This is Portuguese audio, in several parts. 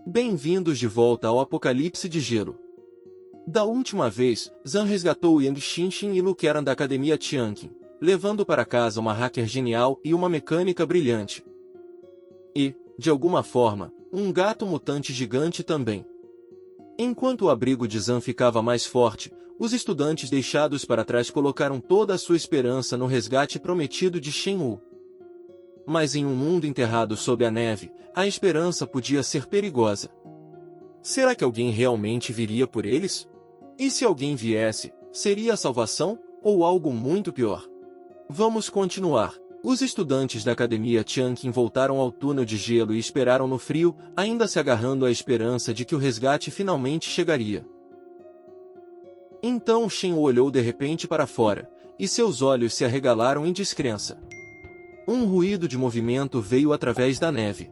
Bem-vindos de volta ao Apocalipse de Gelo. Da última vez, Zan resgatou Yang Xinxin e Lukeran da Academia Tianqin, levando para casa uma hacker genial e uma mecânica brilhante. E, de alguma forma, um gato mutante gigante também. Enquanto o abrigo de Zan ficava mais forte, os estudantes deixados para trás colocaram toda a sua esperança no resgate prometido de Shenwu. Mas em um mundo enterrado sob a neve, a esperança podia ser perigosa. Será que alguém realmente viria por eles? E se alguém viesse, seria a salvação, ou algo muito pior? Vamos continuar. Os estudantes da Academia Tianqin voltaram ao túnel de gelo e esperaram no frio, ainda se agarrando à esperança de que o resgate finalmente chegaria. Então Shenwu olhou de repente para fora, e seus olhos se arregalaram em descrença. Um ruído de movimento veio através da neve.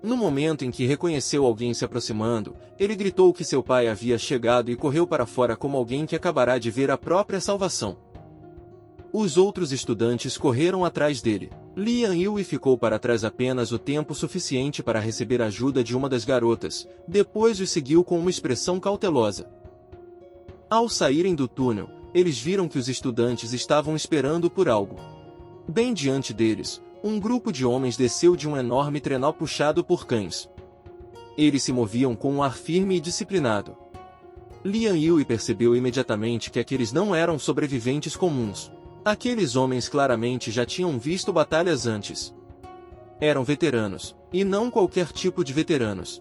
No momento em que reconheceu alguém se aproximando, ele gritou que seu pai havia chegado e correu para fora como alguém que acabará de ver a própria salvação. Os outros estudantes correram atrás dele. Lian Yui ficou para trás apenas o tempo suficiente para receber a ajuda de uma das garotas, depois os seguiu com uma expressão cautelosa. Ao saírem do túnel, eles viram que os estudantes estavam esperando por algo. Bem diante deles, um grupo de homens desceu de um enorme trenó puxado por cães. Eles se moviam com um ar firme e disciplinado. Lian Yui percebeu imediatamente que aqueles não eram sobreviventes comuns. Aqueles homens claramente já tinham visto batalhas antes. Eram veteranos, e não qualquer tipo de veteranos.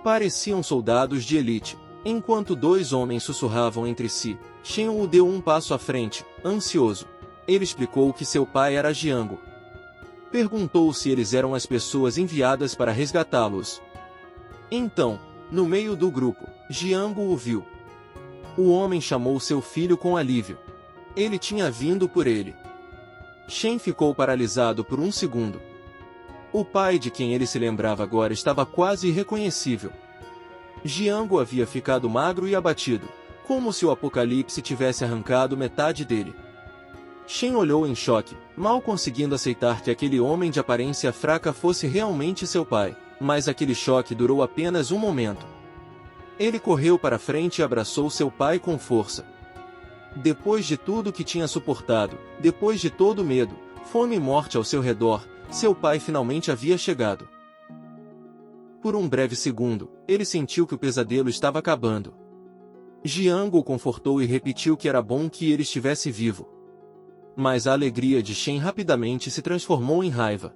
Pareciam soldados de elite. Enquanto dois homens sussurravam entre si, Shenwu deu um passo à frente, ansioso. Ele explicou que seu pai era Jiango. Perguntou se eles eram as pessoas enviadas para resgatá-los. Então, no meio do grupo, Jiango o viu. O homem chamou seu filho com alívio. Ele tinha vindo por ele. Shen ficou paralisado por um segundo. O pai de quem ele se lembrava agora estava quase irreconhecível. Jiango havia ficado magro e abatido, como se o apocalipse tivesse arrancado metade dele. Shen olhou em choque, mal conseguindo aceitar que aquele homem de aparência fraca fosse realmente seu pai, mas aquele choque durou apenas um momento. Ele correu para frente e abraçou seu pai com força. Depois de tudo que tinha suportado, depois de todo o medo, fome e morte ao seu redor, seu pai finalmente havia chegado. Por um breve segundo, ele sentiu que o pesadelo estava acabando. Jiango o confortou e repetiu que era bom que ele estivesse vivo. Mas a alegria de Shen rapidamente se transformou em raiva.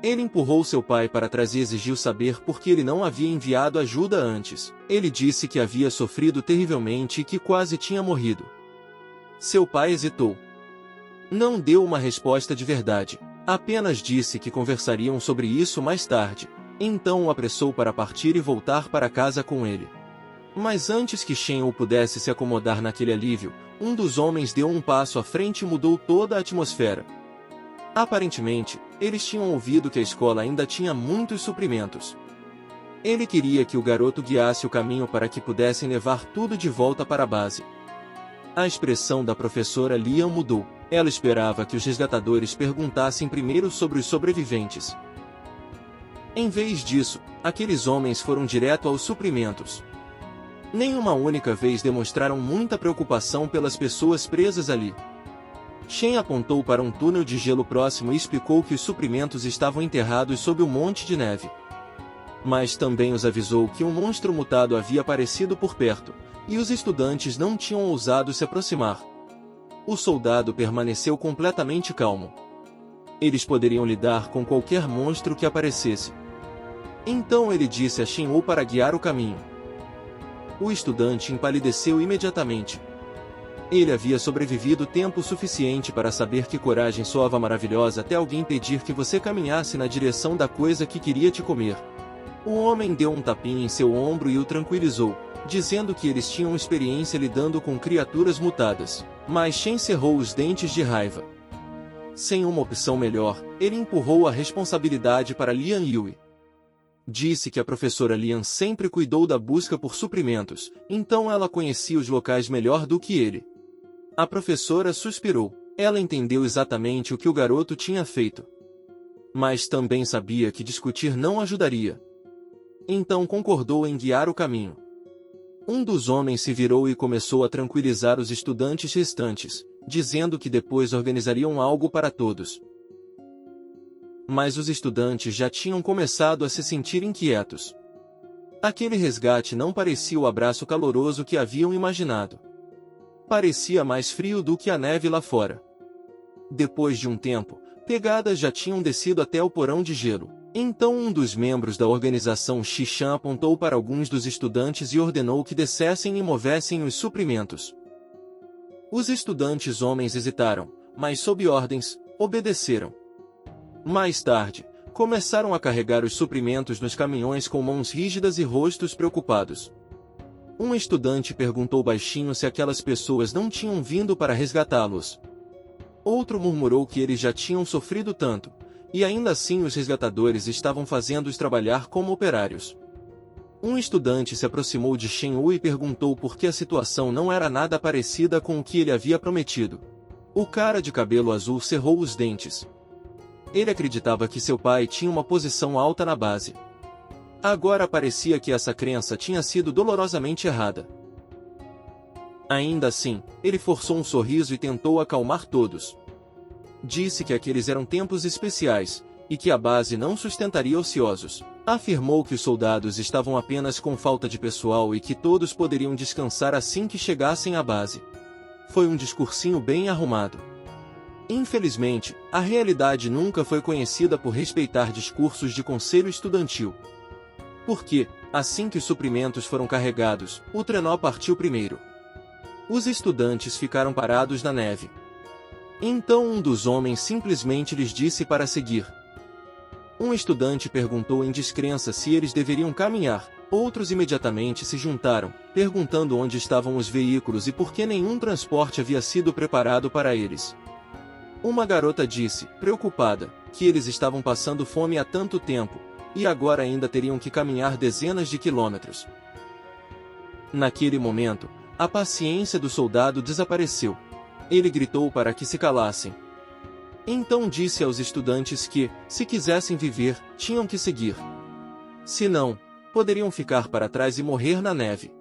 Ele empurrou seu pai para trás e exigiu saber por que ele não havia enviado ajuda antes. Ele disse que havia sofrido terrivelmente e que quase tinha morrido. Seu pai hesitou. Não deu uma resposta de verdade. Apenas disse que conversariam sobre isso mais tarde. Então o apressou para partir e voltar para casa com ele. Mas antes que Shen pudesse se acomodar naquele alívio, um dos homens deu um passo à frente e mudou toda a atmosfera. Aparentemente, eles tinham ouvido que a escola ainda tinha muitos suprimentos. Ele queria que o garoto guiasse o caminho para que pudessem levar tudo de volta para a base. A expressão da professora Lian mudou. Ela esperava que os resgatadores perguntassem primeiro sobre os sobreviventes. Em vez disso, aqueles homens foram direto aos suprimentos. Nem uma única vez demonstraram muita preocupação pelas pessoas presas ali. Shen apontou para um túnel de gelo próximo e explicou que os suprimentos estavam enterrados sob um monte de neve. Mas também os avisou que um monstro mutado havia aparecido por perto, e os estudantes não tinham ousado se aproximar. O soldado permaneceu completamente calmo. Eles poderiam lidar com qualquer monstro que aparecesse. Então ele disse a Shenwu para guiar o caminho. O estudante empalideceu imediatamente. Ele havia sobrevivido tempo suficiente para saber que coragem soava maravilhosa até alguém pedir que você caminhasse na direção da coisa que queria te comer. O homem deu um tapinha em seu ombro e o tranquilizou, dizendo que eles tinham experiência lidando com criaturas mutadas. Mas Shen cerrou os dentes de raiva. Sem uma opção melhor, ele empurrou a responsabilidade para Lian Yui. Disse que a professora Lian sempre cuidou da busca por suprimentos, então ela conhecia os locais melhor do que ele. A professora suspirou. Ela entendeu exatamente o que o garoto tinha feito. Mas também sabia que discutir não ajudaria. então concordou em guiar o caminho. Um dos homens se virou e começou a tranquilizar os estudantes restantes, dizendo que depois organizariam algo para todos. Mas os estudantes já tinham começado a se sentir inquietos. Aquele resgate não parecia o abraço caloroso que haviam imaginado. Parecia mais frio do que a neve lá fora. Depois de um tempo, pegadas já tinham descido até o porão de gelo. Então um dos membros da organização Xixan apontou para alguns dos estudantes e ordenou que descessem e movessem os suprimentos. Os estudantes homens hesitaram, mas sob ordens, obedeceram. Mais tarde, começaram a carregar os suprimentos nos caminhões com mãos rígidas e rostos preocupados. Um estudante perguntou baixinho se aquelas pessoas não tinham vindo para resgatá-los. Outro murmurou que eles já tinham sofrido tanto, e ainda assim os resgatadores estavam fazendo-os trabalhar como operários. Um estudante se aproximou de Shen Wu e perguntou por que a situação não era nada parecida com o que ele havia prometido. O cara de cabelo azul cerrou os dentes. Ele acreditava que seu pai tinha uma posição alta na base. Agora parecia que essa crença tinha sido dolorosamente errada. Ainda assim, ele forçou um sorriso e tentou acalmar todos. Disse que aqueles eram tempos especiais, e que a base não sustentaria ociosos. Afirmou que os soldados estavam apenas com falta de pessoal e que todos poderiam descansar assim que chegassem à base. Foi um discursinho bem arrumado. Infelizmente, a realidade nunca foi conhecida por respeitar discursos de conselho estudantil. Porque, assim que os suprimentos foram carregados, o trenó partiu primeiro. Os estudantes ficaram parados na neve. Então um dos homens simplesmente lhes disse para seguir. Um estudante perguntou em descrença se eles deveriam caminhar. Outros imediatamente se juntaram, perguntando onde estavam os veículos e por que nenhum transporte havia sido preparado para eles. Uma garota disse, preocupada, que eles estavam passando fome há tanto tempo, e agora ainda teriam que caminhar dezenas de quilômetros. Naquele momento, a paciência do soldado desapareceu. Ele gritou para que se calassem. Então disse aos estudantes que, se quisessem viver, tinham que seguir. Se não, poderiam ficar para trás e morrer na neve.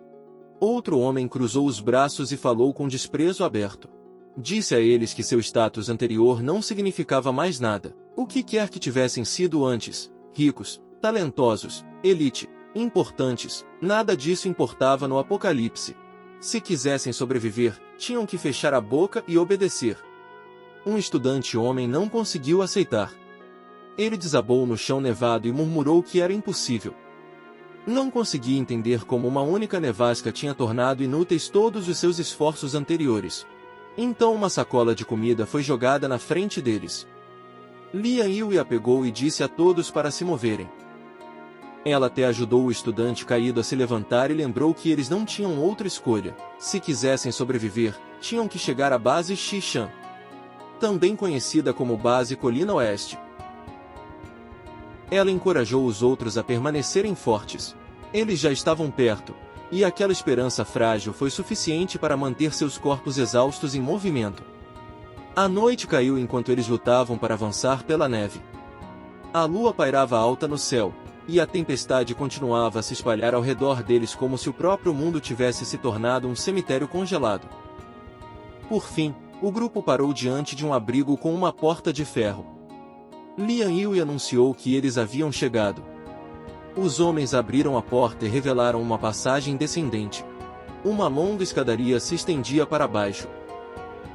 Outro homem cruzou os braços e falou com desprezo aberto. Disse a eles que seu status anterior não significava mais nada. O que quer que tivessem sido antes, ricos, talentosos, elite, importantes, nada disso importava no apocalipse. Se quisessem sobreviver, tinham que fechar a boca e obedecer. Um estudante homem não conseguiu aceitar. Ele desabou no chão nevado e murmurou que era impossível. Não conseguia entender como uma única nevasca tinha tornado inúteis todos os seus esforços anteriores. Então uma sacola de comida foi jogada na frente deles. Lian Yue a pegou e disse a todos para se moverem. Ela até ajudou o estudante caído a se levantar e lembrou que eles não tinham outra escolha. Se quisessem sobreviver, tinham que chegar à base Xishan, também conhecida como Base Colina Oeste. Ela encorajou os outros a permanecerem fortes. Eles já estavam perto, e aquela esperança frágil foi suficiente para manter seus corpos exaustos em movimento. A noite caiu enquanto eles lutavam para avançar pela neve. A lua pairava alta no céu, e a tempestade continuava a se espalhar ao redor deles como se o próprio mundo tivesse se tornado um cemitério congelado. Por fim, o grupo parou diante de um abrigo com uma porta de ferro. Lian Yue anunciou que eles haviam chegado. Os homens abriram a porta e revelaram uma passagem descendente. Uma longa escadaria se estendia para baixo.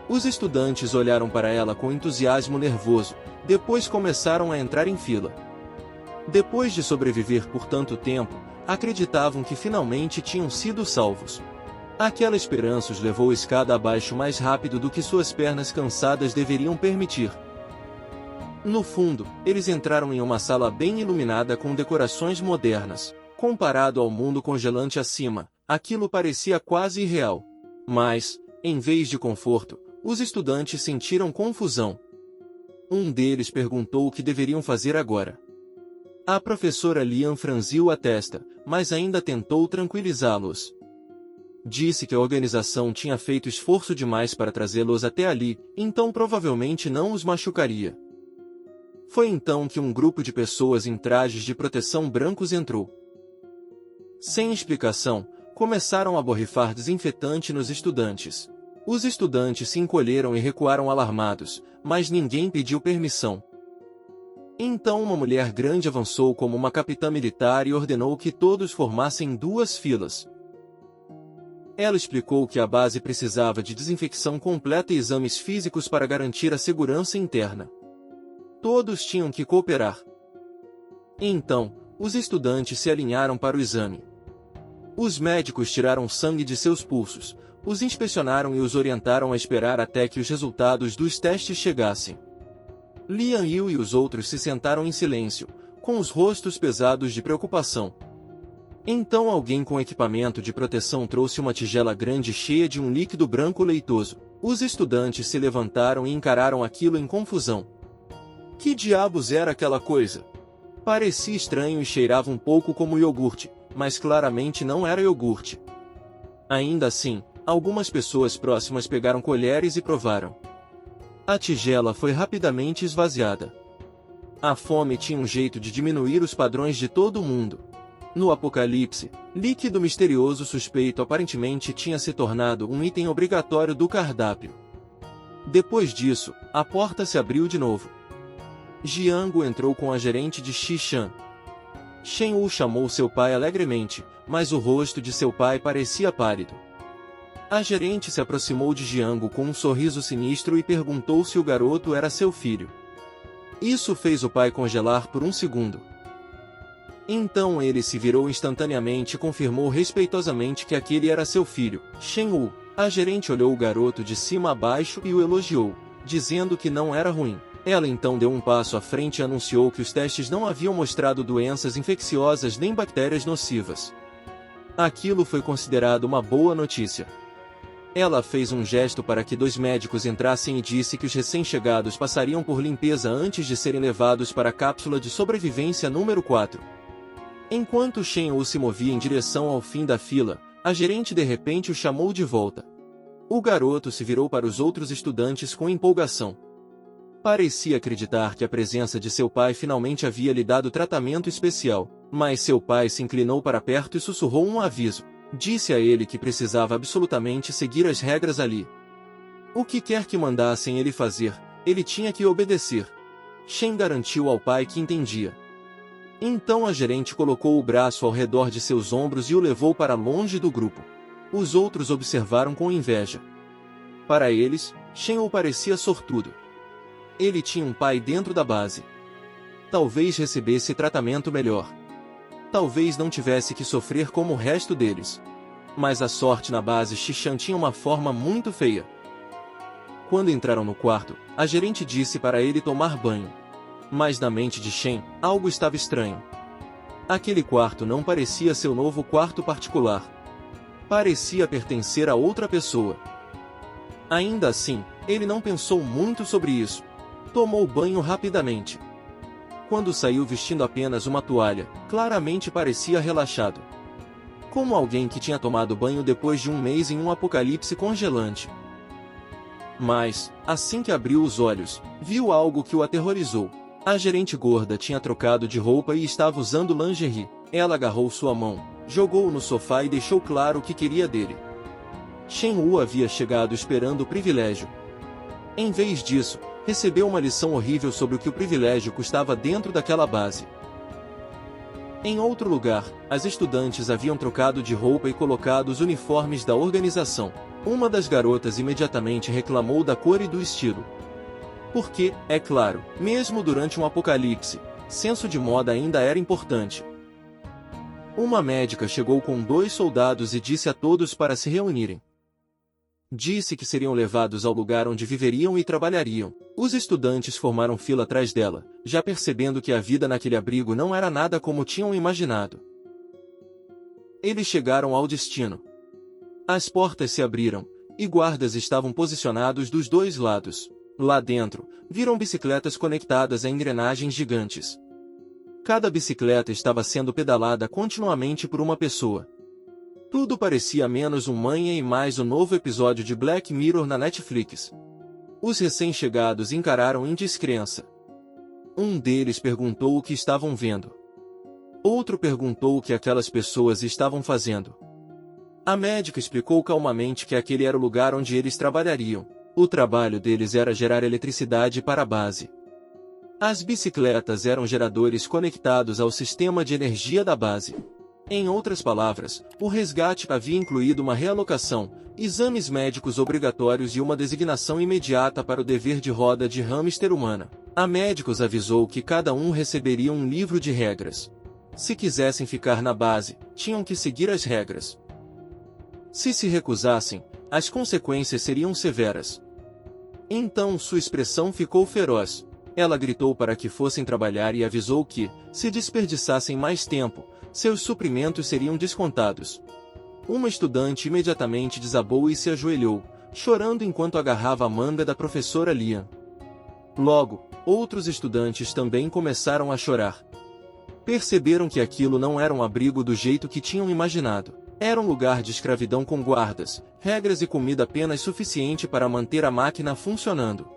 Os estudantes olharam para ela com entusiasmo nervoso, depois começaram a entrar em fila. Depois de sobreviver por tanto tempo, acreditavam que finalmente tinham sido salvos. Aquela esperança os levou escada abaixo mais rápido do que suas pernas cansadas deveriam permitir. No fundo, eles entraram em uma sala bem iluminada com decorações modernas. Comparado ao mundo congelante acima, aquilo parecia quase irreal. Mas, em vez de conforto, os estudantes sentiram confusão. Um deles perguntou o que deveriam fazer agora. A professora Lian franziu a testa, mas ainda tentou tranquilizá-los. Disse que a organização tinha feito esforço demais para trazê-los até ali, então provavelmente não os machucaria. Foi então que um grupo de pessoas em trajes de proteção brancos entrou. Sem explicação, começaram a borrifar desinfetante nos estudantes. Os estudantes se encolheram e recuaram alarmados, mas ninguém pediu permissão. Então uma mulher grande avançou como uma capitã militar e ordenou que todos formassem 2 filas. Ela explicou que a base precisava de desinfecção completa e exames físicos para garantir a segurança interna. Todos tinham que cooperar. Então, os estudantes se alinharam para o exame. Os médicos tiraram sangue de seus pulsos, os inspecionaram e os orientaram a esperar até que os resultados dos testes chegassem. Lian Yu e os outros se sentaram em silêncio, com os rostos pesados de preocupação. Então alguém com equipamento de proteção trouxe uma tigela grande cheia de um líquido branco leitoso. Os estudantes se levantaram e encararam aquilo em confusão. Que diabos era aquela coisa? Parecia estranho e cheirava um pouco como iogurte, mas claramente não era iogurte. Ainda assim, algumas pessoas próximas pegaram colheres e provaram. A tigela foi rapidamente esvaziada. A fome tinha um jeito de diminuir os padrões de todo mundo. No Apocalipse, líquido misterioso suspeito aparentemente tinha se tornado um item obrigatório do cardápio. Depois disso, a porta se abriu de novo. Jiangu entrou com a gerente de Xishan. Shen Wu chamou seu pai alegremente, mas o rosto de seu pai parecia pálido. A gerente se aproximou de Jiangu com um sorriso sinistro e perguntou se o garoto era seu filho. Isso fez o pai congelar por um segundo. Então ele se virou instantaneamente e confirmou respeitosamente que aquele era seu filho, Shen Wu. A gerente olhou o garoto de cima a baixo e o elogiou, dizendo que não era ruim. Ela então deu um passo à frente e anunciou que os testes não haviam mostrado doenças infecciosas nem bactérias nocivas. Aquilo foi considerado uma boa notícia. Ela fez um gesto para que 2 médicos entrassem e disse que os recém-chegados passariam por limpeza antes de serem levados para a cápsula de sobrevivência número 4. Enquanto Shen Wu se movia em direção ao fim da fila, a gerente de repente o chamou de volta. O garoto se virou para os outros estudantes com empolgação. Parecia acreditar que a presença de seu pai finalmente havia lhe dado tratamento especial, mas seu pai se inclinou para perto e sussurrou um aviso. Disse a ele que precisava absolutamente seguir as regras ali. O que quer que mandassem ele fazer, ele tinha que obedecer. Shen garantiu ao pai que entendia. Então a gerente colocou o braço ao redor de seus ombros e o levou para longe do grupo. Os outros observaram com inveja. Para eles, Shen Wu parecia sortudo. Ele tinha um pai dentro da base. Talvez recebesse tratamento melhor. Talvez não tivesse que sofrer como o resto deles. Mas a sorte na base Xishan tinha uma forma muito feia. Quando entraram no quarto, a gerente disse para ele tomar banho. Mas na mente de Shen, algo estava estranho. Aquele quarto não parecia seu novo quarto particular. Parecia pertencer a outra pessoa. Ainda assim, ele não pensou muito sobre isso. Tomou banho rapidamente. Quando saiu vestindo apenas uma toalha, claramente parecia relaxado. Como alguém que tinha tomado banho depois de um mês em um apocalipse congelante. Mas, assim que abriu os olhos, viu algo que o aterrorizou. A gerente gorda tinha trocado de roupa e estava usando lingerie. Ela agarrou sua mão, jogou-o no sofá e deixou claro o que queria dele. Shen Wu havia chegado esperando o privilégio. Em vez disso, recebeu uma lição horrível sobre o que o privilégio custava dentro daquela base. Em outro lugar, as estudantes haviam trocado de roupa e colocado os uniformes da organização. Uma das garotas imediatamente reclamou da cor e do estilo. Porque, é claro, mesmo durante um apocalipse, senso de moda ainda era importante. Uma médica chegou com 2 soldados e disse a todos para se reunirem. Disse que seriam levados ao lugar onde viveriam e trabalhariam. Os estudantes formaram fila atrás dela, já percebendo que a vida naquele abrigo não era nada como tinham imaginado. Eles chegaram ao destino. As portas se abriram, e guardas estavam posicionados dos 2 lados. Lá dentro, viram bicicletas conectadas a engrenagens gigantes. Cada bicicleta estava sendo pedalada continuamente por uma pessoa. Tudo parecia menos um Manhã e mais o novo episódio de Black Mirror na Netflix. Os recém-chegados encararam em descrença. Um deles perguntou o que estavam vendo. Outro perguntou o que aquelas pessoas estavam fazendo. A médica explicou calmamente que aquele era o lugar onde eles trabalhariam. O trabalho deles era gerar eletricidade para a base. As bicicletas eram geradores conectados ao sistema de energia da base. Em outras palavras, o resgate havia incluído uma realocação, exames médicos obrigatórios e uma designação imediata para o dever de roda de hamster humana. A médica os avisou que cada um receberia um livro de regras. Se quisessem ficar na base, tinham que seguir as regras. Se se recusassem, as consequências seriam severas. Então sua expressão ficou feroz. Ela gritou para que fossem trabalhar e avisou que, se desperdiçassem mais tempo, seus suprimentos seriam descontados. Uma estudante imediatamente desabou e se ajoelhou, chorando enquanto agarrava a manga da professora Lian. Logo, outros estudantes também começaram a chorar. Perceberam que aquilo não era um abrigo do jeito que tinham imaginado. Era um lugar de escravidão com guardas, regras e comida apenas suficiente para manter a máquina funcionando.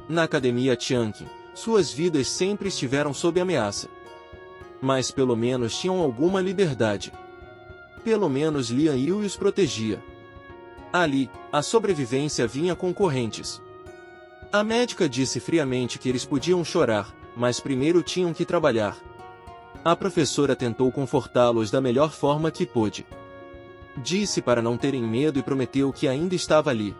Na academia Tianqin, suas vidas sempre estiveram sob ameaça. Mas pelo menos tinham alguma liberdade. Pelo menos Lian Yu os protegia. Ali, a sobrevivência vinha com correntes. A médica disse friamente que eles podiam chorar, mas primeiro tinham que trabalhar. A professora tentou confortá-los da melhor forma que pôde. Disse para não terem medo e prometeu que ainda estava ali.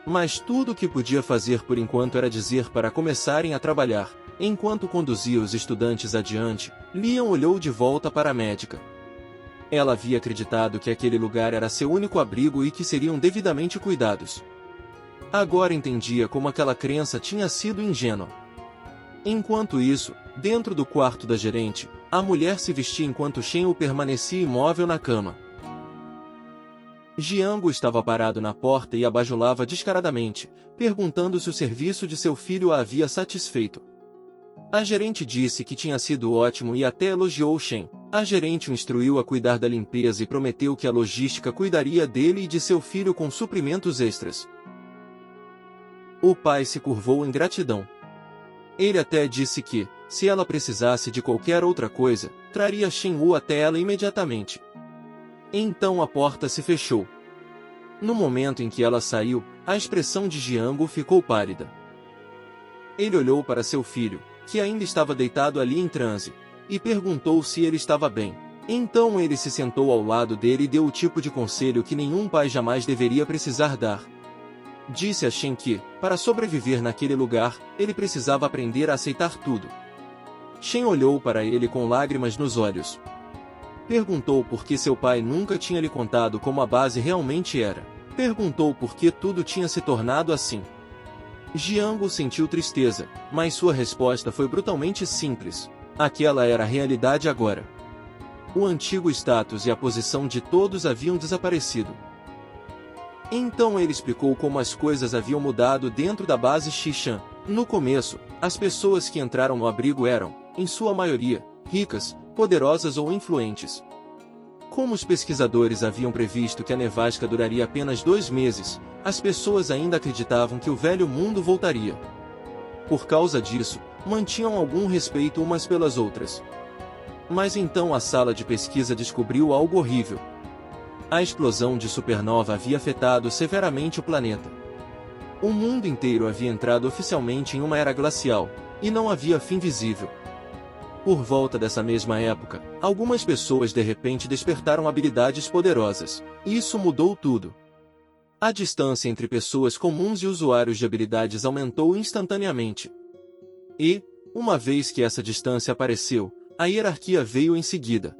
Mas tudo o que podia fazer por enquanto era dizer para começarem a trabalhar. Enquanto conduzia os estudantes adiante, Lian olhou de volta para a médica. Ela havia acreditado que aquele lugar era seu único abrigo e que seriam devidamente cuidados. Agora entendia como aquela crença tinha sido ingênua. Enquanto isso, dentro do quarto da gerente, a mulher se vestia enquanto Shen Wu permanecia imóvel na cama. Jiango estava parado na porta e a bajulava descaradamente, perguntando se o serviço de seu filho a havia satisfeito. A gerente disse que tinha sido ótimo e até elogiou Shen. A gerente o instruiu a cuidar da limpeza e prometeu que a logística cuidaria dele e de seu filho com suprimentos extras. O pai se curvou em gratidão. Ele até disse que, se ela precisasse de qualquer outra coisa, traria Shen Wu até ela imediatamente. Então a porta se fechou. No momento em que ela saiu, a expressão de Jiango ficou pálida. Ele olhou para seu filho, que ainda estava deitado ali em transe, e perguntou se ele estava bem. Então ele se sentou ao lado dele e deu o tipo de conselho que nenhum pai jamais deveria precisar dar. Disse a Shen que, para sobreviver naquele lugar, ele precisava aprender a aceitar tudo. Shen olhou para ele com lágrimas nos olhos. Perguntou por que seu pai nunca tinha lhe contado como a base realmente era. Perguntou por que tudo tinha se tornado assim. Jiango sentiu tristeza, mas sua resposta foi brutalmente simples. Aquela era a realidade agora. O antigo status e a posição de todos haviam desaparecido. Então ele explicou como as coisas haviam mudado dentro da base Xishan. No começo, as pessoas que entraram no abrigo eram, em sua maioria, ricas, poderosas ou influentes. Como os pesquisadores haviam previsto que a nevasca duraria apenas 2 meses, as pessoas ainda acreditavam que o velho mundo voltaria. Por causa disso, mantinham algum respeito umas pelas outras. Mas então a sala de pesquisa descobriu algo horrível. A explosão de supernova havia afetado severamente o planeta. O mundo inteiro havia entrado oficialmente em uma era glacial, e não havia fim visível. Por volta dessa mesma época, algumas pessoas de repente despertaram habilidades poderosas. Isso mudou tudo. A distância entre pessoas comuns e usuários de habilidades aumentou instantaneamente. E, uma vez que essa distância apareceu, a hierarquia veio em seguida.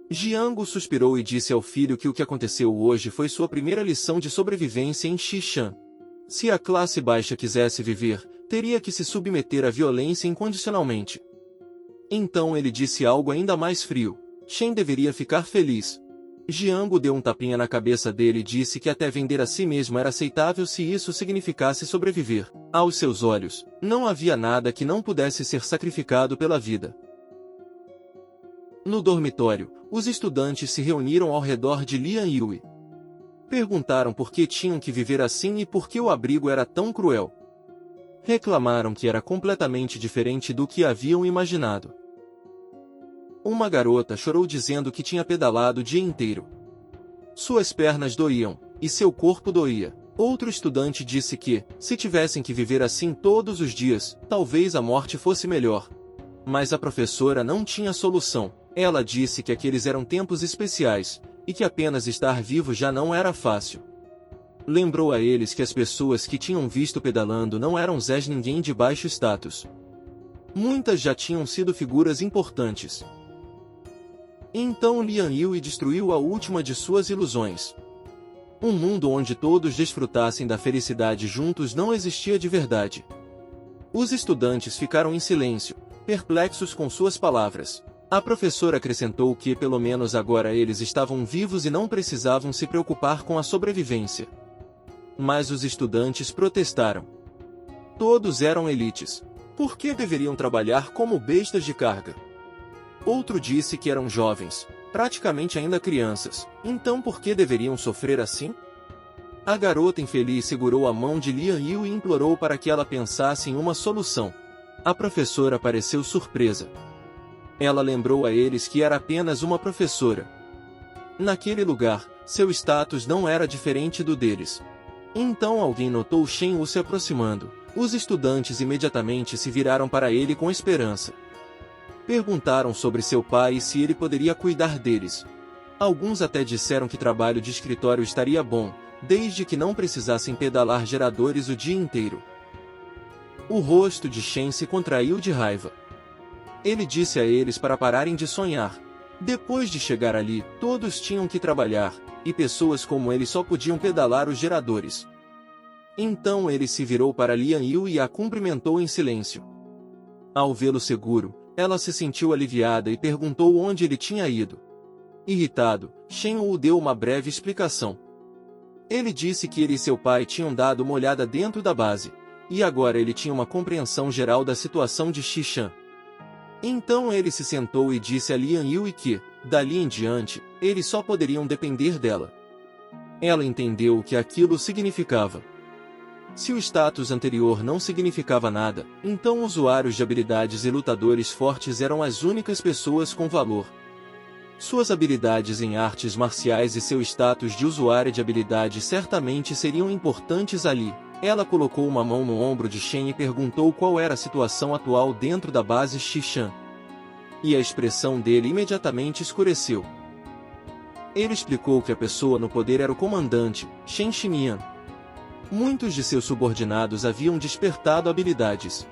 Jiango suspirou e disse ao filho que o que aconteceu hoje foi sua primeira lição de sobrevivência em Xishan. Se a classe baixa quisesse viver, teria que se submeter à violência incondicionalmente. Então ele disse algo ainda mais frio. Shen deveria ficar feliz. Jiango deu um tapinha na cabeça dele e disse que até vender a si mesmo era aceitável se isso significasse sobreviver. Aos seus olhos, não havia nada que não pudesse ser sacrificado pela vida. No dormitório, os estudantes se reuniram ao redor de Lian Yui. Perguntaram por que tinham que viver assim e por que o abrigo era tão cruel. Reclamaram que era completamente diferente do que haviam imaginado. Uma garota chorou dizendo que tinha pedalado o dia inteiro. Suas pernas doíam, e seu corpo doía. Outro estudante disse que, se tivessem que viver assim todos os dias, talvez a morte fosse melhor. Mas a professora não tinha solução. Ela disse que aqueles eram tempos especiais, e que apenas estar vivo já não era fácil. Lembrou a eles que as pessoas que tinham visto pedalando não eram Zés ninguém de baixo status. Muitas já tinham sido figuras importantes. Então Lian Yui destruiu a última de suas ilusões. Um mundo onde todos desfrutassem da felicidade juntos não existia de verdade. Os estudantes ficaram em silêncio, perplexos com suas palavras. A professora acrescentou que pelo menos agora eles estavam vivos e não precisavam se preocupar com a sobrevivência. Mas os estudantes protestaram. Todos eram elites. Por que deveriam trabalhar como bestas de carga? Outro disse que eram jovens, praticamente ainda crianças, então por que deveriam sofrer assim? A garota infeliz segurou a mão de Lian Yui e implorou para que ela pensasse em uma solução. A professora pareceu surpresa. Ela lembrou a eles que era apenas uma professora. Naquele lugar, seu status não era diferente do deles. Então alguém notou Shen Wu se aproximando. Os estudantes imediatamente se viraram para ele com esperança. Perguntaram sobre seu pai e se ele poderia cuidar deles. Alguns até disseram que trabalho de escritório estaria bom, desde que não precisassem pedalar geradores o dia inteiro. O rosto de Shen se contraiu de raiva. Ele disse a eles para pararem de sonhar. Depois de chegar ali, todos tinham que trabalhar, e pessoas como ele só podiam pedalar os geradores. Então ele se virou para Lian Yui e a cumprimentou em silêncio. Ao vê-lo seguro, ela se sentiu aliviada e perguntou onde ele tinha ido. Irritado, Shen Wu deu uma breve explicação. Ele disse que ele e seu pai tinham dado uma olhada dentro da base, e agora ele tinha uma compreensão geral da situação de Xishan. Então ele se sentou e disse a Lian Yui que, dali em diante, eles só poderiam depender dela. Ela entendeu o que aquilo significava. Se o status anterior não significava nada, então usuários de habilidades e lutadores fortes eram as únicas pessoas com valor. Suas habilidades em artes marciais e seu status de usuária de habilidade certamente seriam importantes ali. Ela colocou uma mão no ombro de Shen e perguntou qual era a situação atual dentro da base Xishan. E a expressão dele imediatamente escureceu. Ele explicou que a pessoa no poder era o comandante, Shen Xinyan. Muitos de seus subordinados haviam despertado habilidades.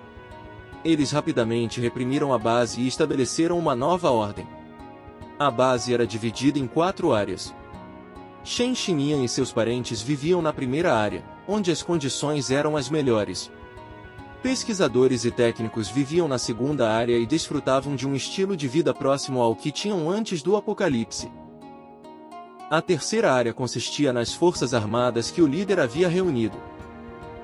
Eles rapidamente reprimiram a base e estabeleceram uma nova ordem. A base era dividida em 4 áreas. Shen Xinyan e seus parentes viviam na primeira área, onde as condições eram as melhores. Pesquisadores e técnicos viviam na segunda área e desfrutavam de um estilo de vida próximo ao que tinham antes do apocalipse. A terceira área consistia nas forças armadas que o líder havia reunido.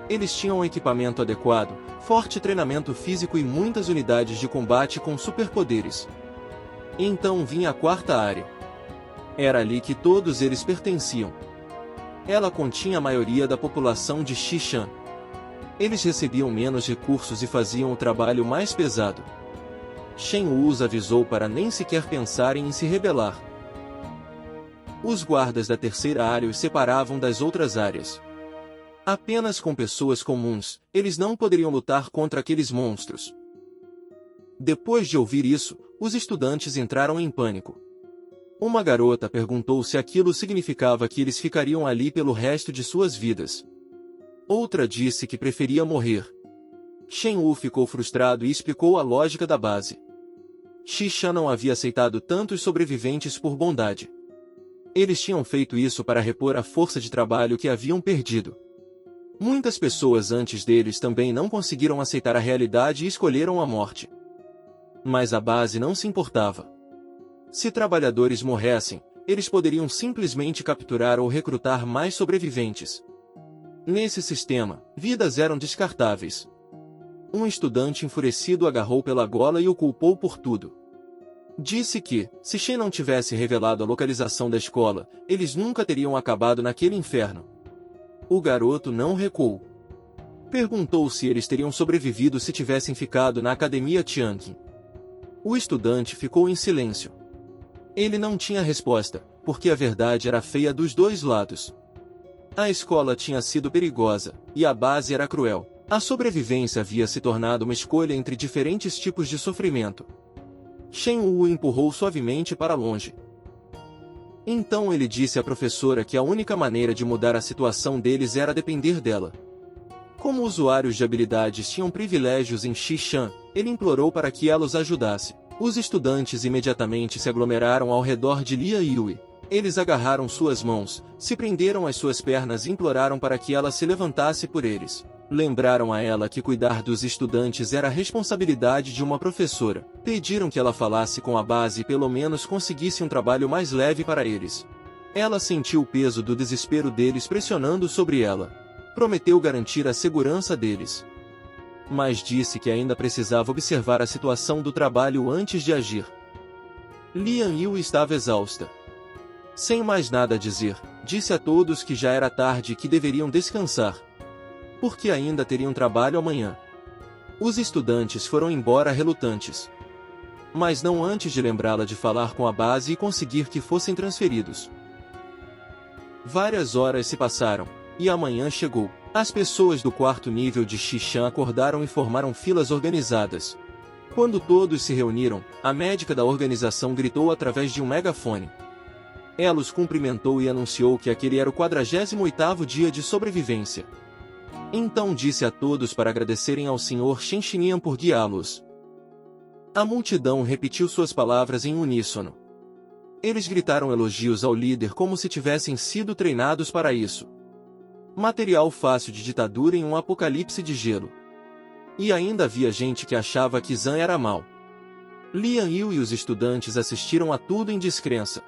Eles tinham um equipamento adequado, forte treinamento físico e muitas unidades de combate com superpoderes. Então vinha a quarta área. Era ali que todos eles pertenciam. Ela continha a maioria da população de Xishan. Eles recebiam menos recursos e faziam o trabalho mais pesado. Shen Wu os avisou para nem sequer pensarem em se rebelar. Os guardas da terceira área os separavam das outras áreas. Apenas com pessoas comuns, eles não poderiam lutar contra aqueles monstros. Depois de ouvir isso, os estudantes entraram em pânico. Uma garota perguntou se aquilo significava que eles ficariam ali pelo resto de suas vidas. Outra disse que preferia morrer. Shen Wu ficou frustrado e explicou a lógica da base. Xishan não havia aceitado tantos sobreviventes por bondade. Eles tinham feito isso para repor a força de trabalho que haviam perdido. Muitas pessoas antes deles também não conseguiram aceitar a realidade e escolheram a morte. Mas a base não se importava. Se trabalhadores morressem, eles poderiam simplesmente capturar ou recrutar mais sobreviventes. Nesse sistema, vidas eram descartáveis. Um estudante enfurecido agarrou pela gola e o culpou por tudo. Disse que, se Shen não tivesse revelado a localização da escola, eles nunca teriam acabado naquele inferno. O garoto não recuou. Perguntou se eles teriam sobrevivido se tivessem ficado na Academia Tianqin. O estudante ficou em silêncio. Ele não tinha resposta, porque a verdade era feia dos dois lados. A escola tinha sido perigosa, e a base era cruel. A sobrevivência havia se tornado uma escolha entre diferentes tipos de sofrimento. Shen Wu o empurrou suavemente para longe. Então ele disse à professora que a única maneira de mudar a situação deles era depender dela. Como usuários de habilidades tinham privilégios em Xishan, ele implorou para que ela os ajudasse. Os estudantes imediatamente se aglomeraram ao redor de Lian Yui. Eles agarraram suas mãos, se prenderam às suas pernas e imploraram para que ela se levantasse por eles. Lembraram a ela que cuidar dos estudantes era a responsabilidade de uma professora. Pediram que ela falasse com a base e pelo menos conseguisse um trabalho mais leve para eles. Ela sentiu o peso do desespero deles pressionando sobre ela. Prometeu garantir a segurança deles, mas disse que ainda precisava observar a situação do trabalho antes de agir. Lian Yu estava exausta. Sem mais nada a dizer, disse a todos que já era tarde e que deveriam descansar, porque ainda teriam trabalho amanhã. Os estudantes foram embora relutantes, mas não antes de lembrá-la de falar com a base e conseguir que fossem transferidos. Várias horas se passaram, e a manhã chegou. As pessoas do quarto nível de Xishan acordaram e formaram filas organizadas. Quando todos se reuniram, a médica da organização gritou através de um megafone. Ela os cumprimentou e anunciou que aquele era o 48º dia de sobrevivência. Então disse a todos para agradecerem ao Sr. Shen Xinian por guiá-los. A multidão repetiu suas palavras em uníssono. Eles gritaram elogios ao líder como se tivessem sido treinados para isso. Material fácil de ditadura em um apocalipse de gelo. E ainda havia gente que achava que Zan era mau. Lian Yu e os estudantes assistiram a tudo em descrença.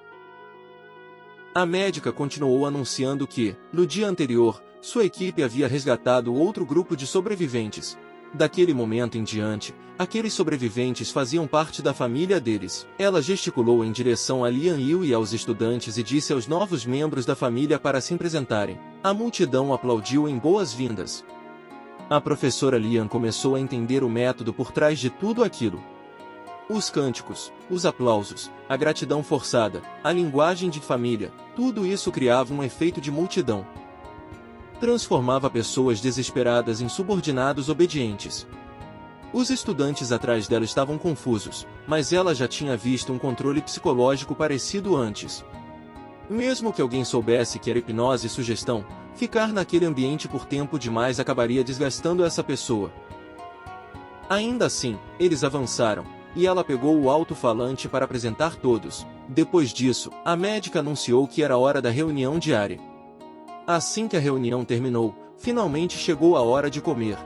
A médica continuou anunciando que, no dia anterior, sua equipe havia resgatado outro grupo de sobreviventes. Daquele momento em diante, aqueles sobreviventes faziam parte da família deles. Ela gesticulou em direção a Lian Yu e aos estudantes e disse aos novos membros da família para se apresentarem. A multidão aplaudiu em boas-vindas. A professora Lian começou a entender o método por trás de tudo aquilo. Os cânticos, os aplausos, a gratidão forçada, a linguagem de família, tudo isso criava um efeito de multidão. Transformava pessoas desesperadas em subordinados obedientes. Os estudantes atrás dela estavam confusos, mas ela já tinha visto um controle psicológico parecido antes. Mesmo que alguém soubesse que era hipnose e sugestão, ficar naquele ambiente por tempo demais acabaria desgastando essa pessoa. Ainda assim, eles avançaram, e ela pegou o alto-falante para apresentar todos. Depois disso, a médica anunciou que era hora da reunião diária. Assim que a reunião terminou, finalmente chegou a hora de comer.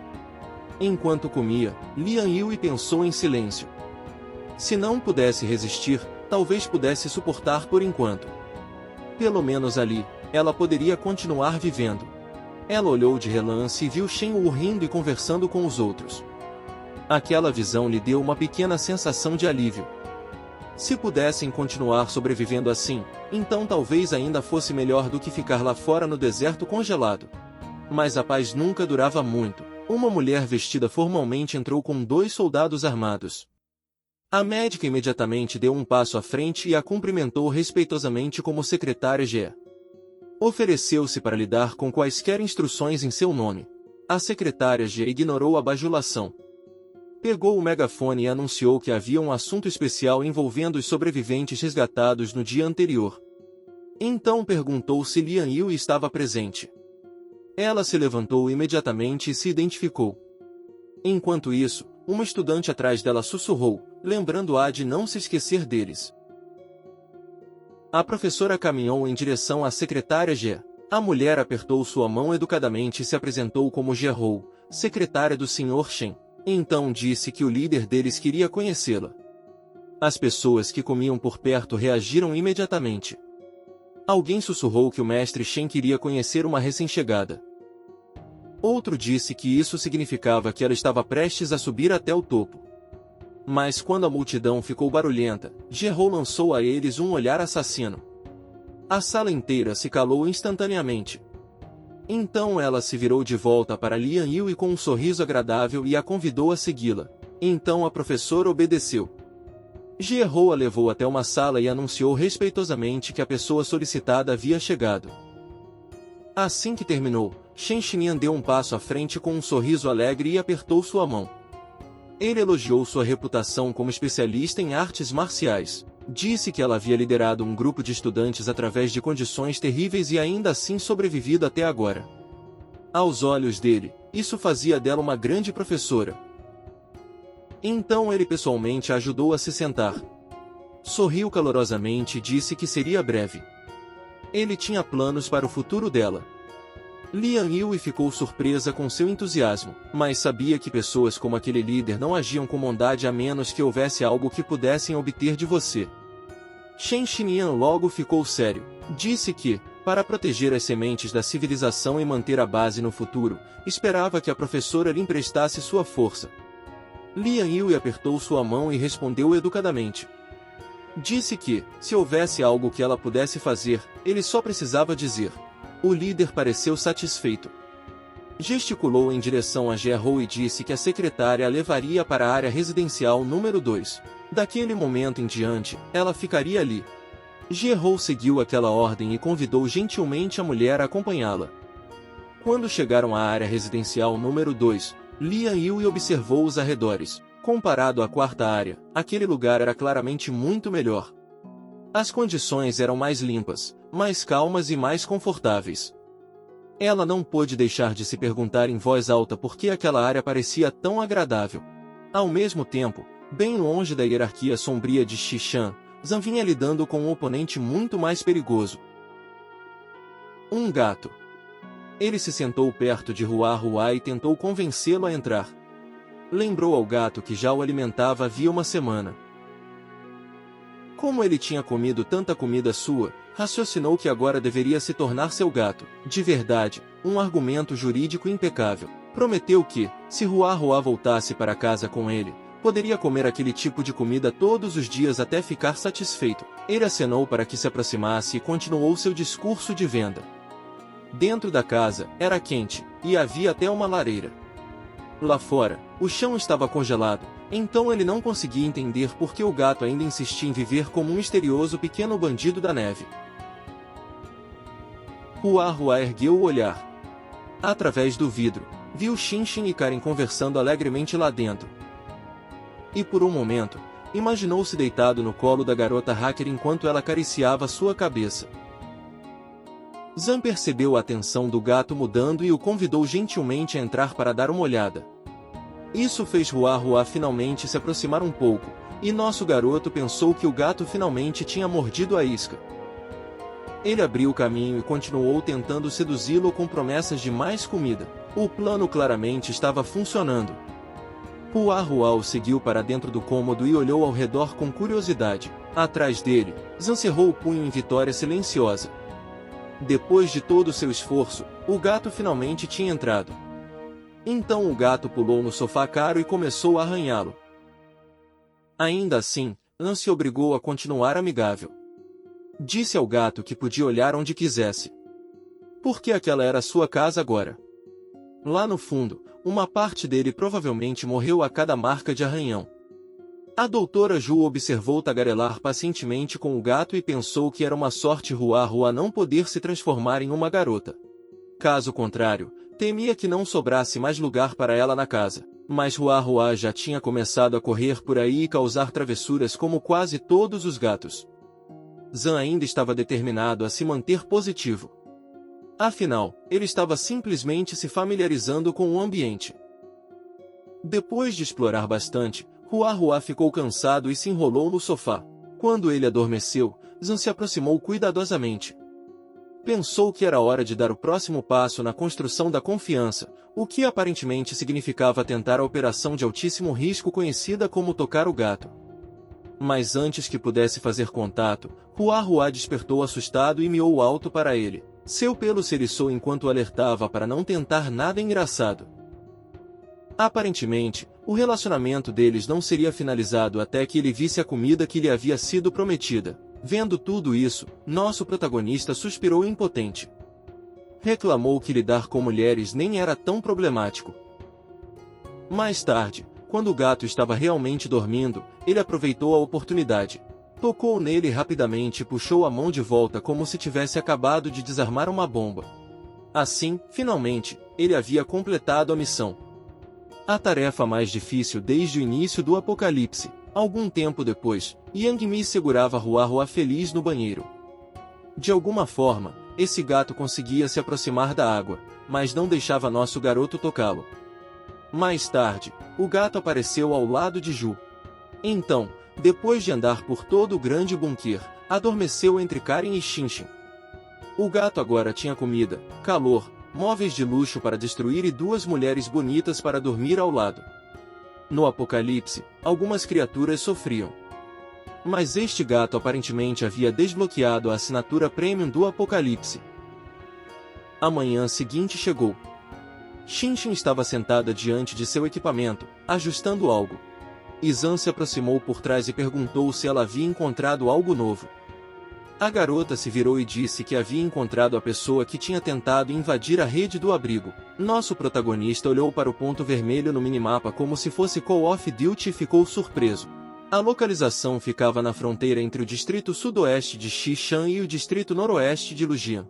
Enquanto comia, Lian Yui pensou em silêncio. Se não pudesse resistir, talvez pudesse suportar por enquanto. Pelo menos ali, ela poderia continuar vivendo. Ela olhou de relance e viu Shen Wu rindo e conversando com os outros. Aquela visão lhe deu uma pequena sensação de alívio. Se pudessem continuar sobrevivendo assim, então talvez ainda fosse melhor do que ficar lá fora no deserto congelado. Mas a paz nunca durava muito. Uma mulher vestida formalmente entrou com 2 soldados armados. A médica imediatamente deu um passo à frente e a cumprimentou respeitosamente como secretária Ge. Ofereceu-se para lhe dar com quaisquer instruções em seu nome. A secretária Ge ignorou a bajulação. Pegou o megafone e anunciou que havia um assunto especial envolvendo os sobreviventes resgatados no dia anterior. Então perguntou se Lian Yu estava presente. Ela se levantou imediatamente e se identificou. Enquanto isso, uma estudante atrás dela sussurrou, lembrando-a de não se esquecer deles. A professora caminhou em direção à secretária Ge. A mulher apertou sua mão educadamente e se apresentou como Ge Hou, secretária do Sr. Shen. Então disse que o líder deles queria conhecê-la. As pessoas que comiam por perto reagiram imediatamente. Alguém sussurrou que o mestre Shen queria conhecer uma recém-chegada. Outro disse que isso significava que ela estava prestes a subir até o topo. Mas quando a multidão ficou barulhenta, Gerou lançou a eles um olhar assassino. A sala inteira se calou instantaneamente. Então ela se virou de volta para Lian Yu com um sorriso agradável e a convidou a segui-la. Então a professora obedeceu. Jie-Hou a levou até uma sala e anunciou respeitosamente que a pessoa solicitada havia chegado. Assim que terminou, Shen Xinyan deu um passo à frente com um sorriso alegre e apertou sua mão. Ele elogiou sua reputação como especialista em artes marciais. Disse que ela havia liderado um grupo de estudantes através de condições terríveis e ainda assim sobrevivido até agora. Aos olhos dele, isso fazia dela uma grande professora. Então ele pessoalmente a ajudou a se sentar. Sorriu calorosamente e disse que seria breve. Ele tinha planos para o futuro dela. Lian Yue ficou surpresa com seu entusiasmo, mas sabia que pessoas como aquele líder não agiam com bondade a menos que houvesse algo que pudessem obter de você. Shen Xinyan logo ficou sério. Disse que, para proteger as sementes da civilização e manter a base no futuro, esperava que a professora lhe emprestasse sua força. Lian Yue apertou sua mão e respondeu educadamente. Disse que, se houvesse algo que ela pudesse fazer, ele só precisava dizer. O líder pareceu satisfeito. Gesticulou em direção a Jie-Hou e disse que a secretária a levaria para a área residencial número 2. Daquele momento em diante, ela ficaria ali. Jie-Hou seguiu aquela ordem e convidou gentilmente a mulher a acompanhá-la. Quando chegaram à área residencial número 2, Lian Yue observou os arredores. Comparado à quarta área, aquele lugar era claramente muito melhor. As condições eram mais limpas, mais calmas e mais confortáveis. Ela não pôde deixar de se perguntar em voz alta por que aquela área parecia tão agradável. Ao mesmo tempo, bem longe da hierarquia sombria de Xishan, Zhan vinha lidando com um oponente muito mais perigoso. Um gato. Ele se sentou perto de Hua Hua e tentou convencê-lo a entrar. Lembrou ao gato que já o alimentava havia uma semana. Como ele tinha comido tanta comida sua, raciocinou que agora deveria se tornar seu gato. De verdade, um argumento jurídico impecável. Prometeu que, se Hua Hua voltasse para casa com ele, poderia comer aquele tipo de comida todos os dias até ficar satisfeito. Ele acenou para que se aproximasse e continuou seu discurso de venda. Dentro da casa, era quente, e havia até uma lareira. Lá fora, o chão estava congelado, então ele não conseguia entender por que o gato ainda insistia em viver como um misterioso pequeno bandido da neve. Hua Hua ergueu o olhar. Através do vidro, viu Xin Xin e Karen conversando alegremente lá dentro. E por um momento, imaginou-se deitado no colo da garota hacker enquanto ela acariciava sua cabeça. Zhan percebeu a atenção do gato mudando e o convidou gentilmente a entrar para dar uma olhada. Isso fez Hua Hua finalmente se aproximar um pouco, e nosso garoto pensou que o gato finalmente tinha mordido a isca. Ele abriu o caminho e continuou tentando seduzi-lo com promessas de mais comida. O plano claramente estava funcionando. Hua Hua o seguiu para dentro do cômodo e olhou ao redor com curiosidade. Atrás dele, Zhan cerrou o punho em vitória silenciosa. Depois de todo o seu esforço, o gato finalmente tinha entrado. Então o gato pulou no sofá caro e começou a arranhá-lo. Ainda assim, Zhan se obrigou a continuar amigável. Disse ao gato que podia olhar onde quisesse. Porque aquela era sua casa agora. Lá no fundo, uma parte dele provavelmente morreu a cada marca de arranhão. A doutora Ju observou tagarelar pacientemente com o gato e pensou que era uma sorte Hua Hua não poder se transformar em uma garota. Caso contrário, temia que não sobrasse mais lugar para ela na casa. Mas Hua Hua já tinha começado a correr por aí e causar travessuras como quase todos os gatos. Zhan ainda estava determinado a se manter positivo. Afinal, ele estava simplesmente se familiarizando com o ambiente. Depois de explorar bastante, Hua Hua ficou cansado e se enrolou no sofá. Quando ele adormeceu, Zhan se aproximou cuidadosamente. Pensou que era hora de dar o próximo passo na construção da confiança, o que aparentemente significava tentar a operação de altíssimo risco conhecida como tocar o gato. Mas antes que pudesse fazer contato, Hua Hua despertou assustado e miou alto para ele. Seu pelo se eriçou enquanto alertava para não tentar nada engraçado. Aparentemente, o relacionamento deles não seria finalizado até que ele visse a comida que lhe havia sido prometida. Vendo tudo isso, nosso protagonista suspirou impotente. Reclamou que lidar com mulheres nem era tão problemático. Mais tarde, Quando o gato estava realmente dormindo, ele aproveitou a oportunidade. Tocou nele rapidamente e puxou a mão de volta como se tivesse acabado de desarmar uma bomba. Assim, finalmente, ele havia completado a missão. A tarefa mais difícil desde o início do apocalipse. Algum tempo depois, Yang Mi segurava Hua feliz no banheiro. De alguma forma, esse gato conseguia se aproximar da água, mas não deixava nosso garoto tocá-lo. Mais tarde, o gato apareceu ao lado de Ju. Então, depois de andar por todo o grande bunker, adormeceu entre Karen e Xinxin. O gato agora tinha comida, calor, móveis de luxo para destruir e duas mulheres bonitas para dormir ao lado. No apocalipse, algumas criaturas sofriam. Mas este gato aparentemente havia desbloqueado a assinatura Premium do apocalipse. A manhã seguinte chegou. Xinxin estava sentada diante de seu equipamento, ajustando algo. Zan se aproximou por trás e perguntou se ela havia encontrado algo novo. A garota se virou e disse que havia encontrado a pessoa que tinha tentado invadir a rede do abrigo. Nosso protagonista olhou para o ponto vermelho no minimapa como se fosse Call of Duty e ficou surpreso. A localização ficava na fronteira entre o distrito sudoeste de Xishan e o distrito noroeste de Lujian.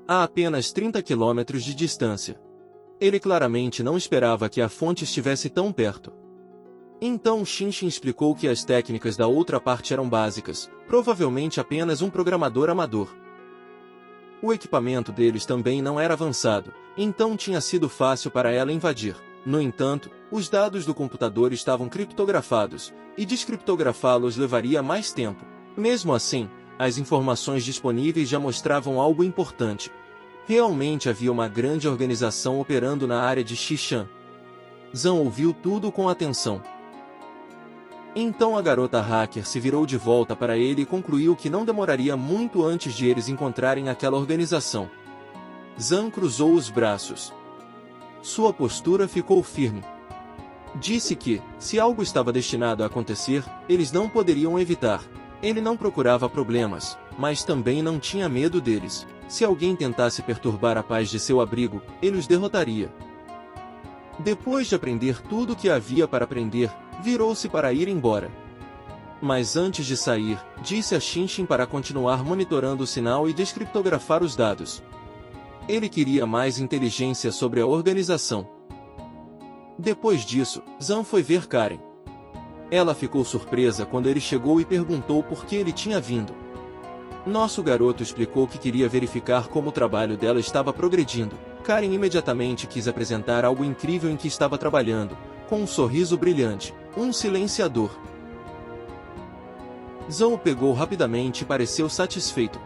A apenas 30 quilômetros de distância. Ele claramente não esperava que a fonte estivesse tão perto. Então Xinxin explicou que as técnicas da outra parte eram básicas, provavelmente apenas um programador amador. O equipamento deles também não era avançado, então tinha sido fácil para ela invadir. No entanto, os dados do computador estavam criptografados, e descriptografá-los levaria mais tempo. Mesmo assim, as informações disponíveis já mostravam algo importante. Realmente havia uma grande organização operando na área de Xishan. Zan ouviu tudo com atenção. Então a garota hacker se virou de volta para ele e concluiu que não demoraria muito antes de eles encontrarem aquela organização. Zan cruzou os braços. Sua postura ficou firme. Disse que, se algo estava destinado a acontecer, eles não poderiam evitar. Ele não procurava problemas, mas também não tinha medo deles. Se alguém tentasse perturbar a paz de seu abrigo, ele os derrotaria. Depois de aprender tudo o que havia para aprender, virou-se para ir embora. Mas antes de sair, disse a Xinxin para continuar monitorando o sinal e descriptografar os dados. Ele queria mais inteligência sobre a organização. Depois disso, Zan foi ver Karen. Ela ficou surpresa quando ele chegou e perguntou por que ele tinha vindo. Nosso garoto explicou que queria verificar como o trabalho dela estava progredindo. Karen imediatamente quis apresentar algo incrível em que estava trabalhando, com um sorriso brilhante, um silenciador. Zan o pegou rapidamente e pareceu satisfeito.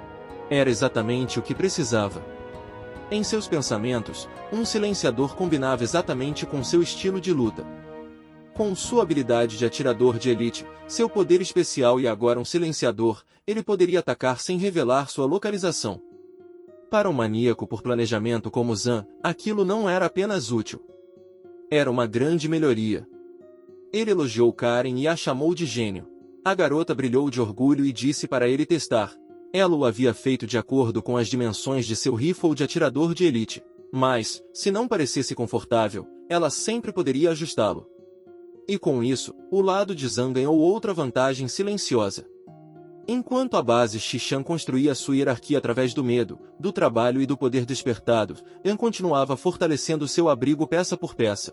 Era exatamente o que precisava. Em seus pensamentos, um silenciador combinava exatamente com seu estilo de luta. Com sua habilidade de atirador de elite, seu poder especial e agora um silenciador, ele poderia atacar sem revelar sua localização. Para um maníaco por planejamento como Zan, aquilo não era apenas útil. Era uma grande melhoria. Ele elogiou Karen e a chamou de gênio. A garota brilhou de orgulho e disse para ele testar. Ela o havia feito de acordo com as dimensões de seu rifle de atirador de elite. Mas, se não parecesse confortável, ela sempre poderia ajustá-lo. E com isso, o lado de Zan ganhou outra vantagem silenciosa. Enquanto a base Xishan construía sua hierarquia através do medo, do trabalho e do poder despertado, Yan continuava fortalecendo seu abrigo peça por peça.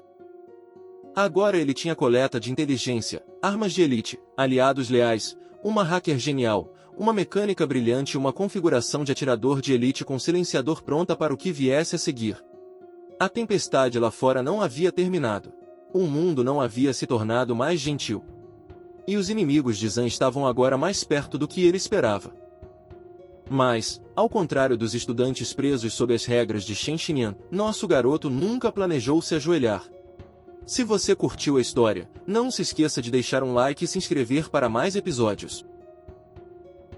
Agora ele tinha coleta de inteligência, armas de elite, aliados leais, uma hacker genial, uma mecânica brilhante e uma configuração de atirador de elite com silenciador pronta para o que viesse a seguir. A tempestade lá fora não havia terminado. O mundo não havia se tornado mais gentil. E os inimigos de Zan estavam agora mais perto do que ele esperava. Mas, ao contrário dos estudantes presos sob as regras de Shen Xinyan, nosso garoto nunca planejou se ajoelhar. Se você curtiu a história, não se esqueça de deixar um like e se inscrever para mais episódios.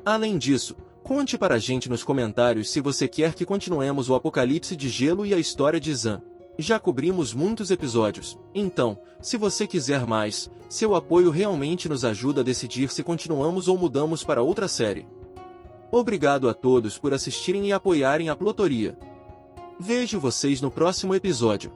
Além disso, conte para a gente nos comentários se você quer que continuemos o Apocalipse de Gelo e a história de Zan. Já cobrimos muitos episódios, então, se você quiser mais, seu apoio realmente nos ajuda a decidir se continuamos ou mudamos para outra série. Obrigado a todos por assistirem e apoiarem a Plotoria. Vejo vocês no próximo episódio.